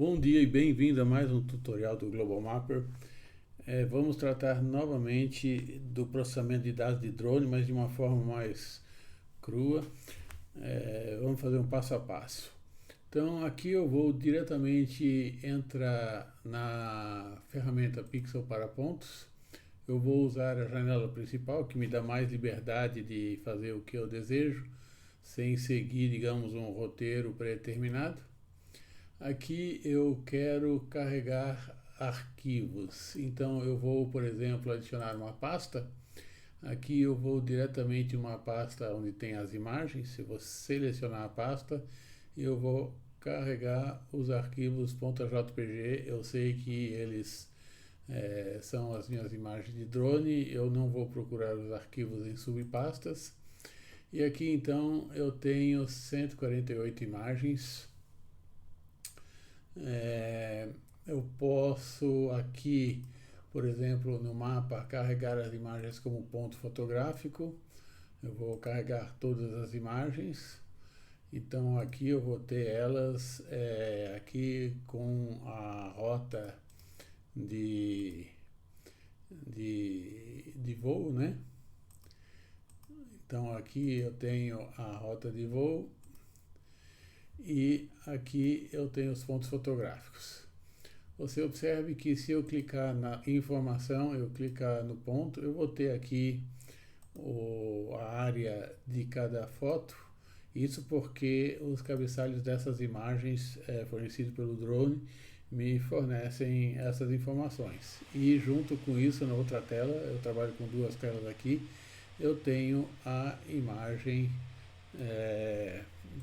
Bom dia e bem-vindo a mais um tutorial do Global Mapper. Vamos tratar novamente do processamento de dados de drone, mas de uma forma mais crua. Vamos fazer um passo a passo. Então aqui eu vou diretamente entrar na ferramenta Pixel para pontos. Eu vou usar a janela principal, que me dá mais liberdade de fazer o que eu desejo, sem seguir, digamos, um roteiro pré-determinado. Aqui eu quero carregar arquivos, então eu vou, por exemplo, adicionar uma pasta. Aqui eu vou diretamente em uma pasta onde tem as imagens. Eu vou selecionar a pasta e eu vou carregar os arquivos .jpg. Eu sei que eles são as minhas imagens de drone. Eu não vou procurar os arquivos em subpastas. E aqui então eu tenho 148 imagens. Eu posso aqui, por exemplo, no mapa, carregar as imagens como ponto fotográfico. Eu vou carregar todas as imagens. Então aqui eu vou ter elas aqui com a rota de voo, né? Então aqui eu tenho a rota de voo. E aqui eu tenho os pontos fotográficos. Você observe que se eu clicar na informação, eu clicar no ponto, eu vou ter aqui a área de cada foto. Isso porque os cabeçalhos dessas imagens fornecidos pelo drone me fornecem essas informações. E junto com isso, na outra tela, eu trabalho com duas telas aqui, eu tenho a imagem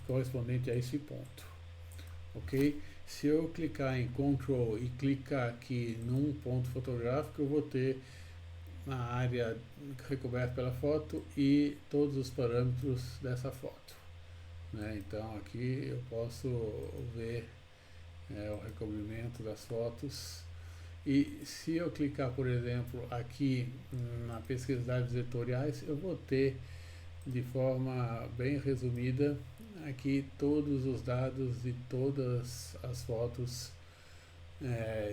correspondente a esse ponto, ok? Se eu clicar em Ctrl e clicar aqui num ponto fotográfico, eu vou ter a área recoberta pela foto e todos os parâmetros dessa foto, né? Então aqui eu posso ver o recobrimento das fotos. E se eu clicar, por exemplo, aqui na pesquisa de dados vetoriais, eu vou ter de forma bem resumida aqui todos os dados de todas as fotos.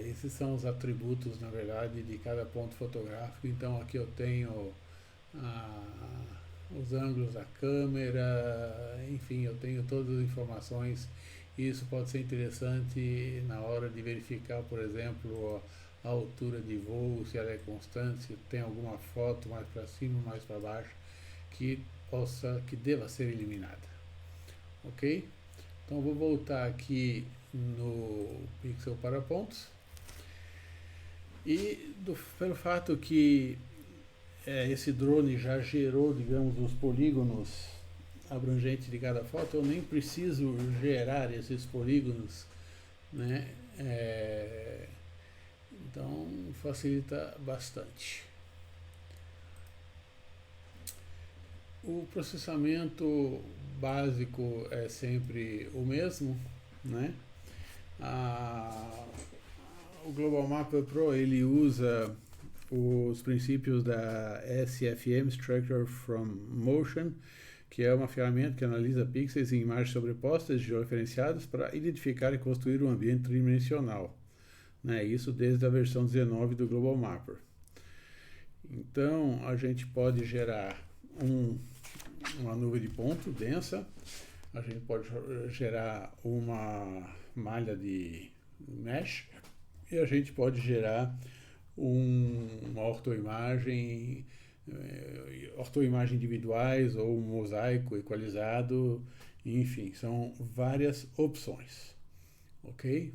Esses são os atributos, na verdade, de cada ponto fotográfico. Então aqui eu tenho os ângulos da câmera, enfim, eu tenho todas as informações. Isso pode ser interessante na hora de verificar, por exemplo, a altura de voo, se ela é constante, se tem alguma foto mais para cima, mais para baixo, que deva ser eliminada, ok? Então vou voltar aqui no Pixel para pontos e pelo fato que esse drone já gerou, digamos, os polígonos abrangentes de cada foto, eu nem preciso gerar esses polígonos, né? Então facilita bastante. O processamento básico é sempre o mesmo, né? O Global Mapper Pro ele usa os princípios da SFM, Structure from Motion, que é uma ferramenta que analisa pixels em imagens sobrepostas georreferenciadas para identificar e construir um ambiente tridimensional, né? Isso desde a versão 19 do Global Mapper. Então a gente pode gerar uma nuvem de ponto densa, a gente pode gerar uma malha de mesh e a gente pode gerar uma ortoimagem, individuais ou um mosaico equalizado, enfim, são várias opções, ok?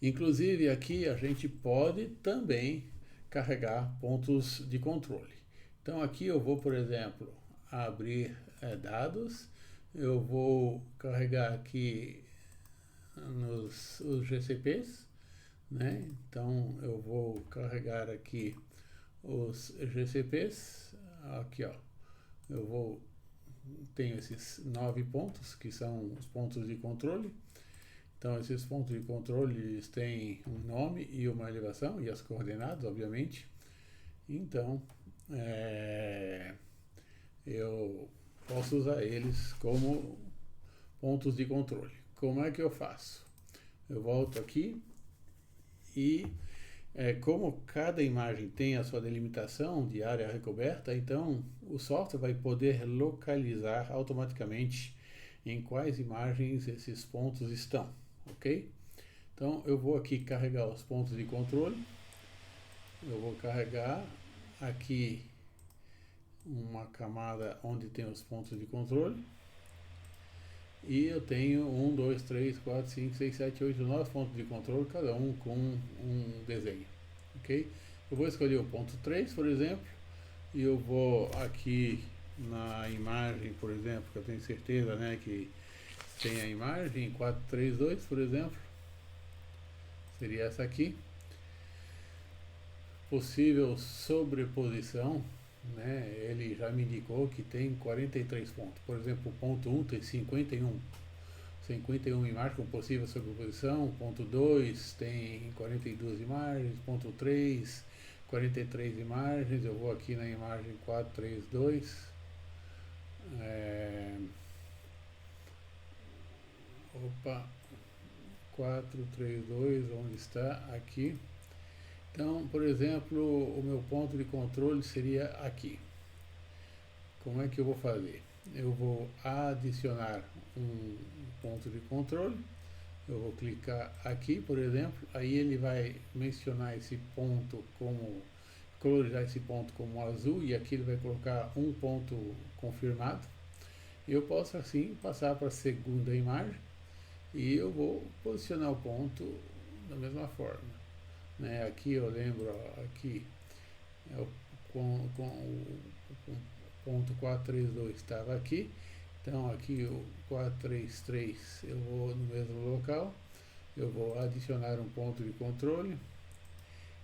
Inclusive aqui a gente pode também carregar pontos de controle. Então aqui eu vou, por exemplo, abrir dados, eu vou carregar aqui os GCPs, né? Então eu vou carregar aqui os GCPs, aqui ó, tenho esses 9 pontos que são os pontos de controle. Então esses pontos de controle eles têm um nome e uma elevação e as coordenadas, obviamente. Então eu posso usar eles como pontos de controle. Como é que eu faço? Eu volto aqui e como cada imagem tem a sua delimitação de área recoberta, então o software vai poder localizar automaticamente em quais imagens esses pontos estão, ok? Então eu vou aqui carregar os pontos de controle, eu vou carregar aqui uma camada onde tem os pontos de controle, e eu tenho 1, 2, 3, 4, 5, 6, 7, 8, 9 pontos de controle, cada um com um desenho, ok? Eu vou escolher o ponto 3, por exemplo, e eu vou aqui na imagem, por exemplo, que eu tenho certeza, né, que tem a imagem 432, por exemplo, seria essa aqui. Possível sobreposição, né, ele já me indicou que tem 43 pontos. Por exemplo, o ponto 1 tem 51 imagens com possível sobreposição, ponto 2 tem 42 imagens, ponto 3, 43 imagens. Eu vou aqui na imagem 432, opa, 432, onde está? Aqui. Então, por exemplo, o meu ponto de controle seria aqui. Como é que eu vou fazer? Eu vou adicionar um ponto de controle. Eu vou clicar aqui, por exemplo, aí ele vai mencionar esse ponto como, colorizar esse ponto como azul, e aqui ele vai colocar um ponto confirmado. Eu posso assim passar para a segunda imagem e eu vou posicionar o ponto da mesma forma. Né? Aqui eu lembro, aqui é o ponto 432 estava aqui, então aqui o 433 eu vou no mesmo local, eu vou adicionar um ponto de controle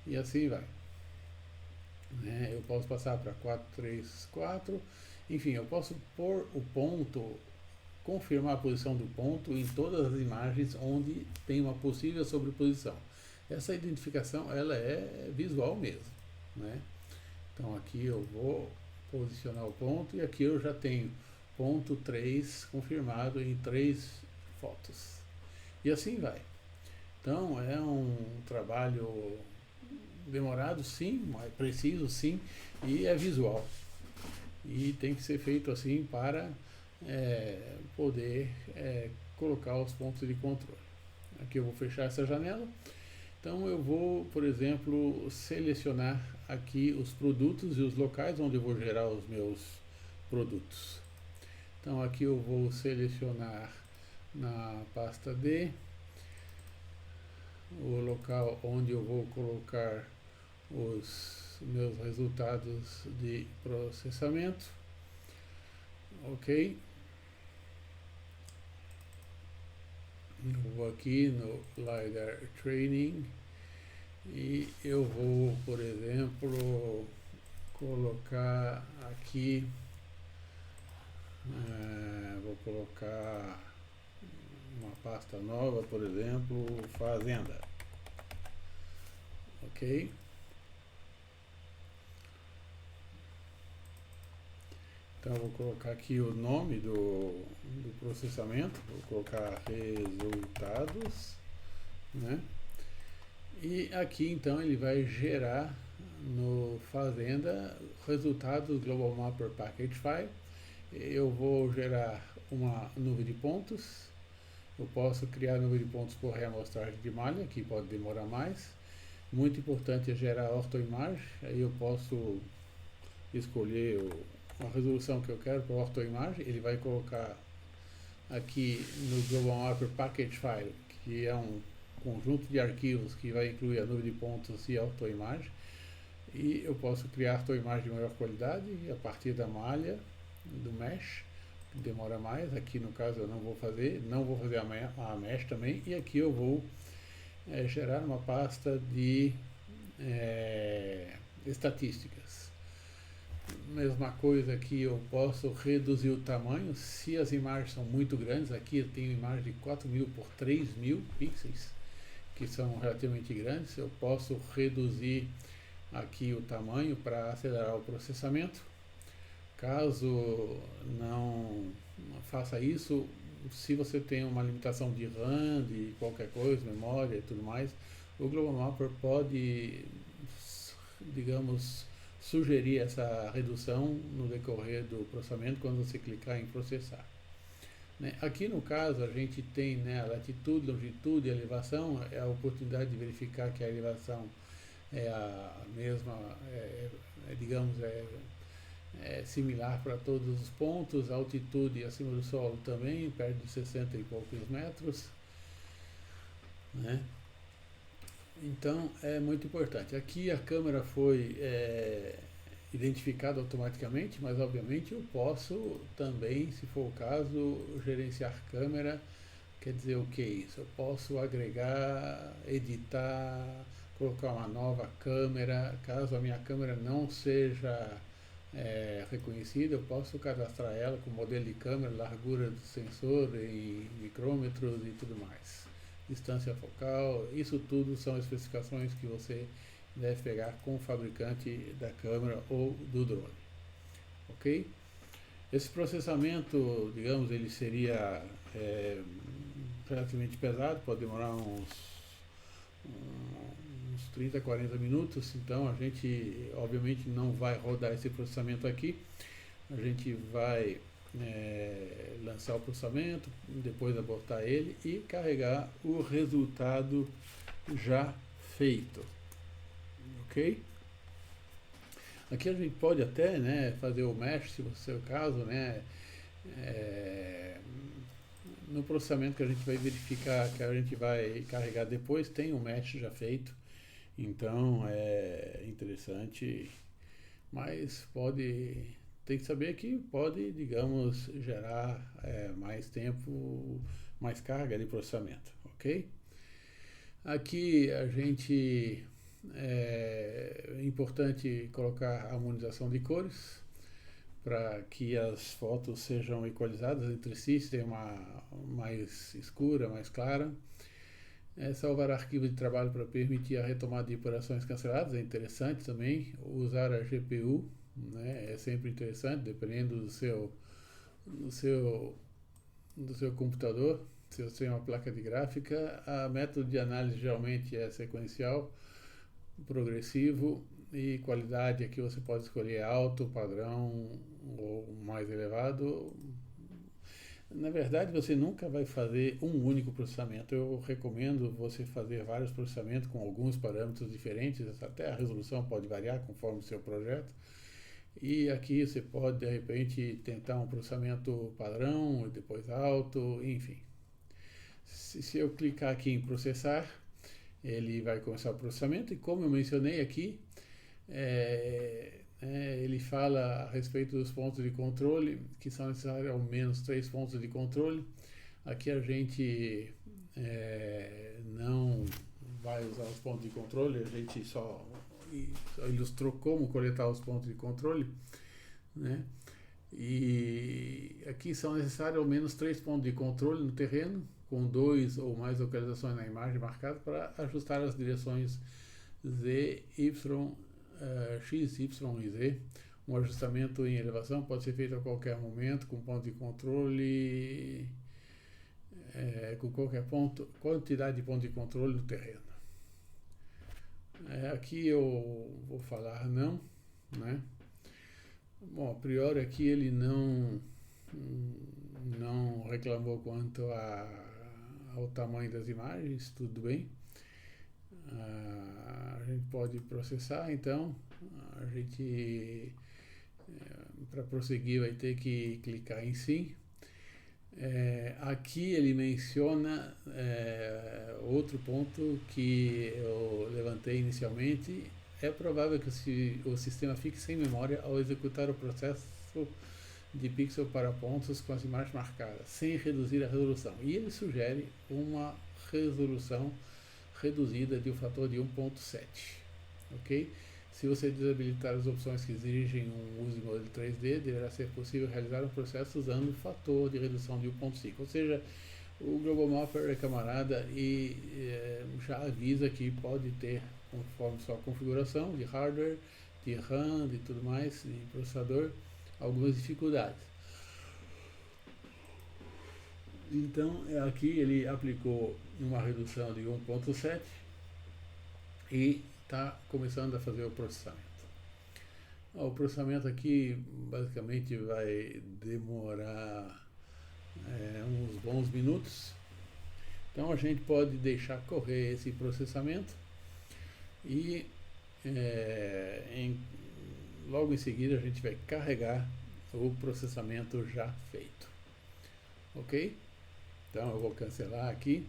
e assim vai. Né? Eu posso passar para 434, enfim, eu posso pôr o ponto, confirmar a posição do ponto em todas as imagens onde tem uma possível sobreposição. Essa identificação, ela é visual mesmo, né? Então aqui eu vou posicionar o ponto e aqui eu já tenho ponto 3 confirmado em 3 fotos. E assim vai. Então é um trabalho demorado sim, mas preciso sim, e é visual. E tem que ser feito assim para poder colocar os pontos de controle. Aqui eu vou fechar essa janela. Então eu vou, por exemplo, selecionar aqui os produtos e os locais onde eu vou gerar os meus produtos. Então aqui eu vou selecionar na pasta D o local onde eu vou colocar os meus resultados de processamento. Ok. Eu vou aqui no LiDAR Training e eu vou, por exemplo, colocar aqui, vou colocar uma pasta nova, por exemplo, Fazenda. Ok. Então eu vou colocar aqui o nome do processamento, vou colocar resultados, né? E aqui então ele vai gerar no Fazenda resultados Global Mapper Package File. Eu vou gerar uma nuvem de pontos. Eu posso criar nuvem de pontos por reamostragem de malha, que pode demorar mais. Muito importante é gerar ortoimagem, aí eu posso escolher a resolução que eu quero para a ortoimagem. Ele vai colocar aqui no Global Mapper Package File, que é um conjunto de arquivos que vai incluir a nuvem de pontos e a ortoimagem. E eu posso criar ortoimagem de maior qualidade a partir da malha do mesh, que demora mais. Aqui no caso eu não vou fazer a mesh também. E aqui eu vou gerar uma pasta de estatísticas. Mesma coisa aqui, eu posso reduzir o tamanho se as imagens são muito grandes. Aqui eu tenho imagem de 4.000 por 3.000 pixels, que são relativamente grandes. Eu posso reduzir aqui o tamanho para acelerar o processamento. Caso não faça isso, se você tem uma limitação de RAM, de qualquer coisa, memória e tudo mais, o Global Mapper pode, digamos, sugerir essa redução no decorrer do processamento quando você clicar em processar. Né? Aqui no caso a gente tem, né, a latitude, longitude e elevação, é a oportunidade de verificar que a elevação é a mesma, digamos, é similar para todos os pontos, a altitude acima do solo também, perto de 60 e poucos metros, né? Então é muito importante. Aqui a câmera foi identificada automaticamente, mas obviamente eu posso também, se for o caso, gerenciar câmera. Quer dizer o que é isso? Eu posso agregar, editar, colocar uma nova câmera. Caso a minha câmera não seja reconhecida, eu posso cadastrar ela com modelo de câmera, largura do sensor em micrômetros e tudo mais. Distância focal, isso tudo são especificações que você deve pegar com o fabricante da câmera ou do drone, ok? Esse processamento, digamos, ele seria relativamente pesado, pode demorar uns 30, 40 minutos, então a gente obviamente não vai rodar esse processamento aqui, a gente vai lançar o processamento, depois abortar ele e carregar o resultado já feito, ok? Aqui a gente pode até, né, fazer o mesh, se for o caso, né, no processamento que a gente vai verificar, que a gente vai carregar depois, tem um mesh já feito, então é interessante, mas tem que saber que pode, digamos, gerar mais tempo, mais carga de processamento, ok? Aqui a gente é importante colocar a harmonização de cores para que as fotos sejam equalizadas entre si, se tem uma mais escura, mais clara. Salvar arquivo de trabalho para permitir a retomada de operações canceladas é interessante também. Usar a GPU, né, é sempre interessante, dependendo do seu computador. Se você tem uma placa de gráfica, a método de análise geralmente é sequencial, progressivo, e qualidade aqui você pode escolher alto, padrão ou mais elevado. Na verdade, você nunca vai fazer um único processamento. Eu recomendo você fazer vários processamentos com alguns parâmetros diferentes, até a resolução pode variar conforme o seu projeto. E aqui você pode, de repente, tentar um processamento padrão, e depois alto, enfim. Se eu clicar aqui em processar, ele vai começar o processamento, e como eu mencionei aqui, ele fala a respeito dos pontos de controle, que são necessários ao menos 3 pontos de controle. Aqui a gente não vai usar os pontos de controle, a gente só ilustrou como coletar os pontos de controle, né? E aqui são necessários ao menos 3 pontos de controle no terreno, com 2 ou mais localizações na imagem marcadas para ajustar as direções Z, Y, X, Y e Z. Um ajustamento em elevação pode ser feito a qualquer momento com ponto de controle, com qualquer quantidade de ponto de controle no terreno. Aqui eu vou falar não, né? Bom, a priori aqui ele não reclamou quanto ao tamanho das imagens, tudo bem. A gente pode processar, então a gente para prosseguir vai ter que clicar em sim. Aqui ele menciona outro ponto que eu levantei inicialmente. É provável que o sistema fique sem memória ao executar o processo de pixel para pontos com as imagens marcadas, sem reduzir a resolução. E ele sugere uma resolução reduzida de um fator de 1.7, ok? Se você desabilitar as opções que exigem um uso de modelo 3D, deverá ser possível realizar um processo usando o fator de redução de 1.5. Ou seja, o Global Mapper é camarada e já avisa que pode ter, conforme sua configuração de hardware, de RAM, de tudo mais, de processador, algumas dificuldades. Então aqui ele aplicou uma redução de 1.7 e está começando a fazer o processamento. O processamento aqui basicamente vai demorar uns bons minutos. Então a gente pode deixar correr esse processamento e logo em seguida a gente vai carregar o processamento já feito. Ok? Então eu vou cancelar aqui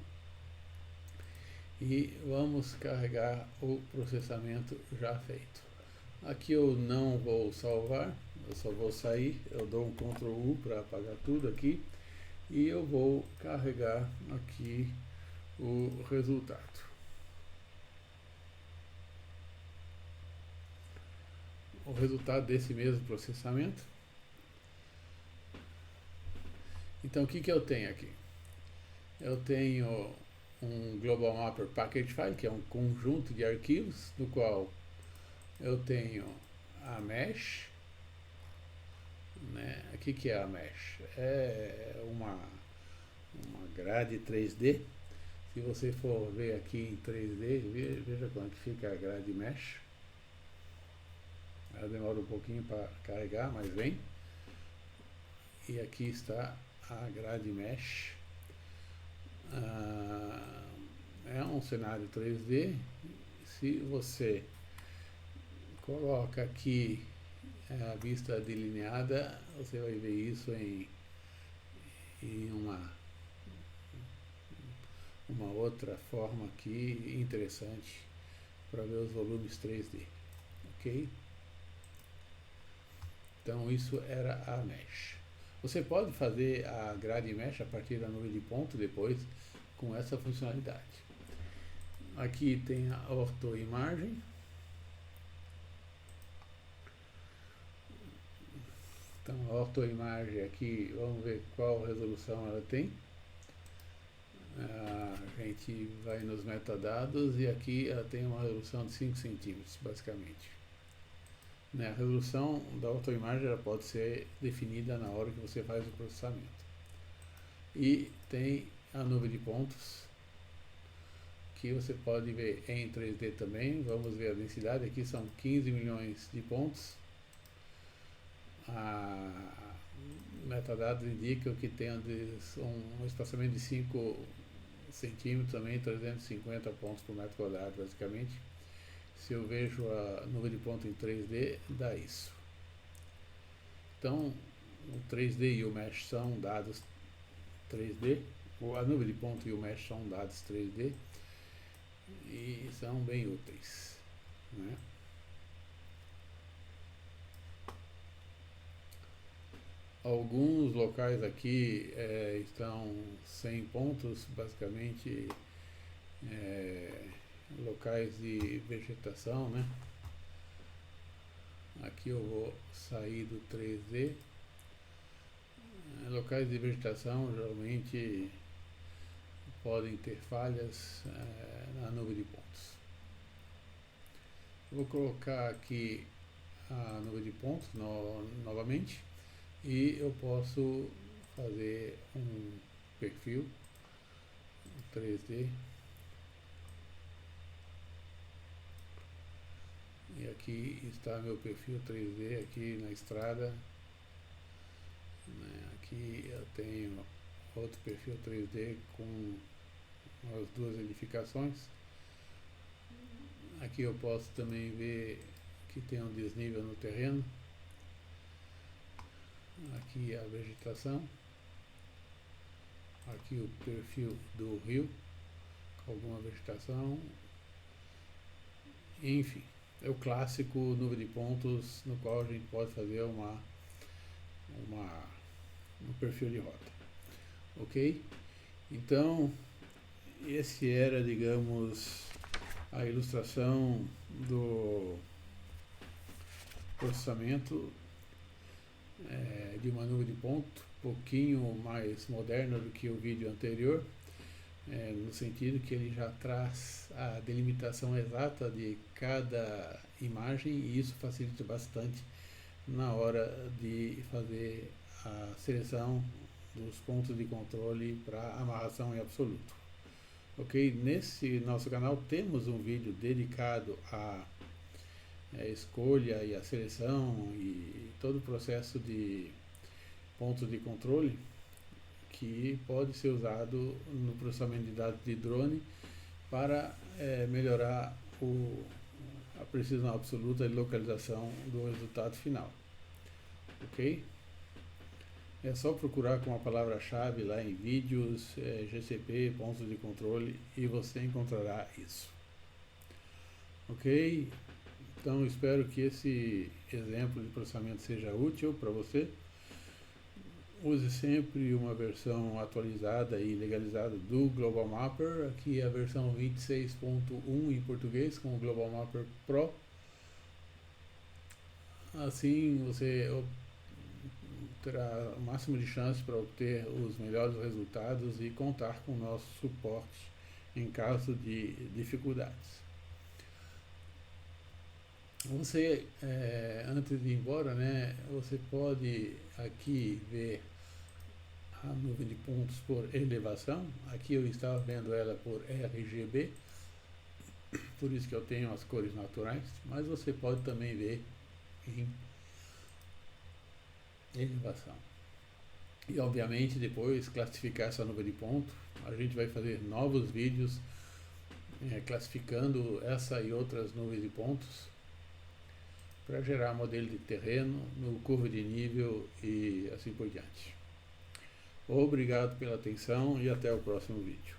e vamos carregar o processamento já feito. Aqui eu não vou salvar, eu só vou sair, eu dou um Ctrl U para apagar tudo aqui e eu vou carregar aqui o resultado. O resultado desse mesmo processamento. Então o que eu tenho aqui? Eu tenho um Global Mapper Package File, que é um conjunto de arquivos, no qual eu tenho a mesh, né? O que é a mesh? É uma grade 3D. Se você for ver aqui em 3D, veja como é que fica a grade mesh. Ela demora um pouquinho para carregar, mas vem. E aqui está a grade mesh. É um cenário 3D. Se você coloca aqui a vista delineada, você vai ver isso em uma outra forma aqui interessante para ver os volumes 3D, ok? Então isso era a mesh. Você pode fazer a grade mesh a partir da nuvem de ponto depois com essa funcionalidade. Aqui tem a ortoimagem. Então a ortoimagem aqui, vamos ver qual resolução ela tem. A gente vai nos metadados e aqui ela tem uma resolução de 5 centímetros, basicamente. A resolução da autoimagem ela pode ser definida na hora que você faz o processamento. E tem a nuvem de pontos, que você pode ver em 3D também. Vamos ver a densidade, aqui são 15 milhões de pontos. A metadados indicam que tem um espaçamento de 5 centímetros também, 350 pontos por metro quadrado, basicamente. Se eu vejo a nuvem de ponto em 3D, dá isso. Então, o 3D e o mesh são dados 3D, a nuvem de ponto e o mesh são dados 3D e são bem úteis, né? Alguns locais aqui estão sem pontos, basicamente locais de vegetação, né? Aqui eu vou sair do 3D. Locais de vegetação geralmente podem ter falhas na nuvem de pontos. Eu vou colocar aqui a nuvem de pontos novamente e eu posso fazer um perfil 3D. E aqui está meu perfil 3D aqui na estrada, né? Aqui eu tenho outro perfil 3D com as duas edificações. Aqui eu posso também ver que tem um desnível no terreno. Aqui a vegetação. Aqui o perfil do rio com alguma vegetação. Enfim, é o clássico nuvem de pontos no qual a gente pode fazer um perfil de rota, ok? Então esse era, digamos, a ilustração do processamento de uma nuvem de ponto, um pouquinho mais moderna do que o vídeo anterior, no sentido que ele já traz a delimitação exata de cada imagem e isso facilita bastante na hora de fazer a seleção dos pontos de controle para amarração em absoluto. Ok? Nesse nosso canal temos um vídeo dedicado à escolha e à seleção e todo o processo de pontos de controle que pode ser usado no processamento de dados de drone para melhorar a precisão absoluta e localização do resultado final. Ok? É só procurar com a palavra-chave lá em vídeos, GCP, pontos de controle, e você encontrará isso. Ok? Então espero que esse exemplo de processamento seja útil para você. Use sempre uma versão atualizada e legalizada do Global Mapper. Aqui é a versão 26.1 em português com o Global Mapper Pro. Assim você terá o máximo de chance para obter os melhores resultados e contar com o nosso suporte em caso de dificuldades. Você, antes de ir embora, né, você pode aqui ver a nuvem de pontos por elevação. Aqui eu estava vendo ela por RGB, por isso que eu tenho as cores naturais, mas você pode também ver em elevação. E obviamente depois classificar essa nuvem de ponto. A gente vai fazer novos vídeos classificando essa e outras nuvens de pontos para gerar modelo de terreno, no curva de nível e assim por diante. Obrigado pela atenção e até o próximo vídeo.